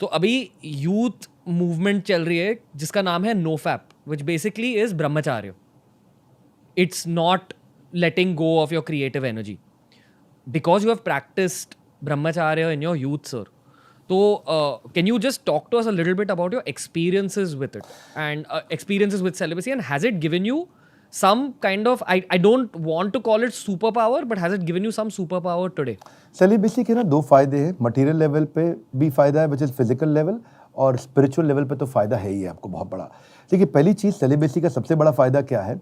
तो अभी youth movement चल रही है जिसका नाम है NoFap, which basically is ब्रह्मचार्य. It's not letting go of your creative energy because you have practiced brahmacharya in your youth, sir. So can you just talk to us a little bit about your experiences with it and experiences with celibacy, and has it given you some kind of, I don't want to call it superpower, but has it given you some superpower today? Celibacy के ना दो फायदे हैं, material level पे भी फायदा है which is physical level, और स्पिरिचुअल लेवल पे तो फायदा है ही आपको बहुत बड़ा. देखिए पहली चीज सेलिबेसी का सबसे बड़ा फायदा क्या है,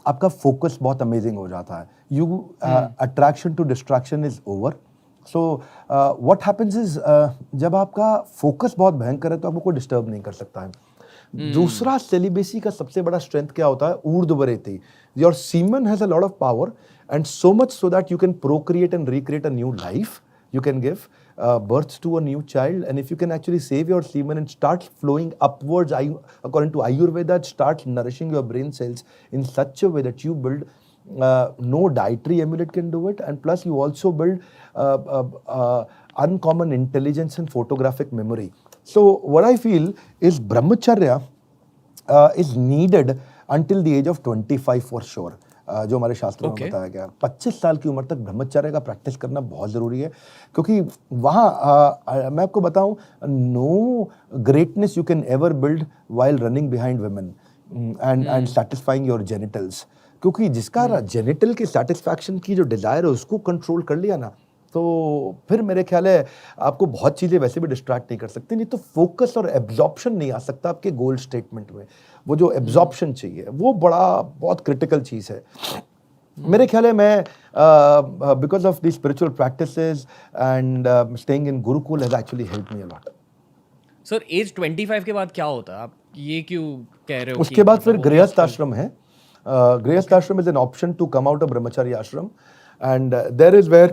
आपका फोकस बहुत अमेजिंग हो जाता है. You attraction to distraction is over. So what happens is जब आपका फोकस बहुत भयंकर है तो आपको कोई डिस्टर्ब नहीं कर सकता है. दूसरा सेलिबेसी का सबसे बड़ा स्ट्रेंथ क्या होता है, ऊर्ध्वरेति. Your semen has a lot of power and so much so that you can procreate and recreate a new life. You can give birth to a new child, and if you can actually save your semen and start flowing upwards, according to Ayurveda, start nourishing your brain cells in such a way that you build no dietary amulet can do it, and plus you also build uncommon intelligence and photographic memory. So what I feel is brahmacharya is needed until the age of 25 for sure. जो हमारे शास्त्रों में बताया गया. 25 साल की उम्र तक ब्रह्मचर्य का प्रैक्टिस करना बहुत ज़रूरी है, क्योंकि वहाँ मैं आपको बताऊँ, no greatness you can ever build while running behind women and satisfying your genitals. क्योंकि जिसका जेनिटल के सेटिस्फैक्शन की जो डिज़ायर है उसको कंट्रोल कर लिया ना, तो फिर मेरे ख्याल है आपको बहुत चीज़ें वैसे भी डिस्ट्रैक्ट नहीं कर सकती. नहीं तो फोकस और एब्जॉर्प्शन नहीं आ सकता आपके गोल स्टेटमेंट में. वो जो एब्जॉर्प्शन चाहिए वो बहुत क्रिटिकल चीज़ है. मेरे ख्याल है मैं because of the spiritual practices and staying in gurukul has actually helped me a lot. Sir age 25 के बाद क्या होता है, आप ये क्यों कह रहे हो? उसके बाद फिर गृहस्थ आश्रम है. Grihastha ashram is an option to come out of brahmacharya ashram, and there is where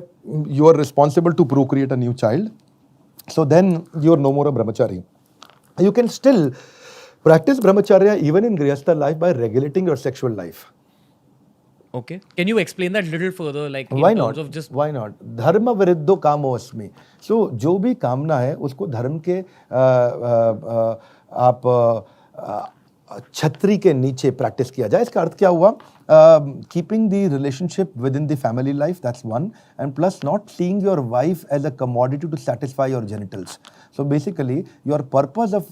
you are responsible to procreate a new child. So then you are no more a brahmachari. You can still practice brahmacharya even in grihastha life by regulating your sexual life. Okay, can you explain that little further, like in why terms not of just why not dharma viruddho kamo asmi. So जो भी कामना है उसको धर्म के आप छतरी के नीचे प्रैक्टिस किया जाए. इसका अर्थ क्या हुआ, keeping the relationship with in the family life, that's one, and plus not seeing your wife as a commodity to satisfy your genitals. So basically your purpose of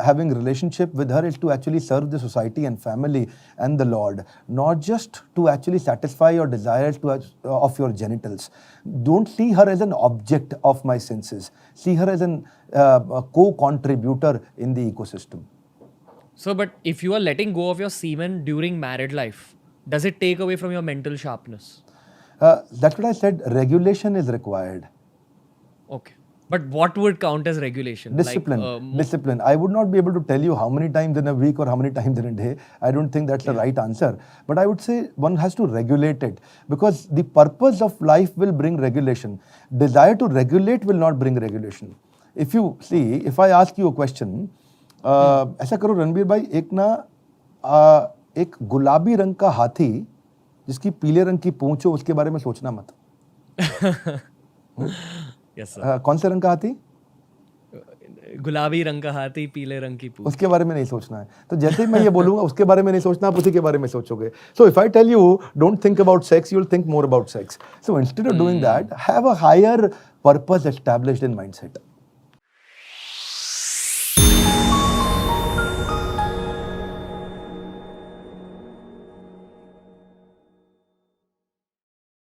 having relationship with her is to actually serve the society and family and the Lord, not just to actually satisfy your desires of your genitals. Don't see her as an object of my senses. See her as a co-contributor in the ecosystem. So, but if you are letting go of your semen during married life, does it take away from your mental sharpness? That's what I said. Regulation is required. Okay. But what would count as regulation? Discipline. Like, discipline. I would not be able to tell you how many times in a week or how many times in a day. I don't think that's the right answer. But I would say one has to regulate it, because the purpose of life will bring regulation. Desire to regulate will not bring regulation. If you see, if I ask you a question, ऐसा करो रणबीर भाई, एक गुलाबी रंग का हाथी जिसकी पीले रंग की पूंछ हो, उसके बारे में सोचना मत. yes, sir. कौन से रंग का हाथी? गुलाबी रंग का हाथी, पीले रंग की पूंछ. उसके बारे में नहीं सोचना है. तो जैसे ही मैं ये बोलूंगा उसके बारे में नहीं सोचना, आप उसी के बारे में सोचोगे. So if I tell you don't think about sex, you will think more about sex. So instead of doing that, have a higher purpose established in mindset.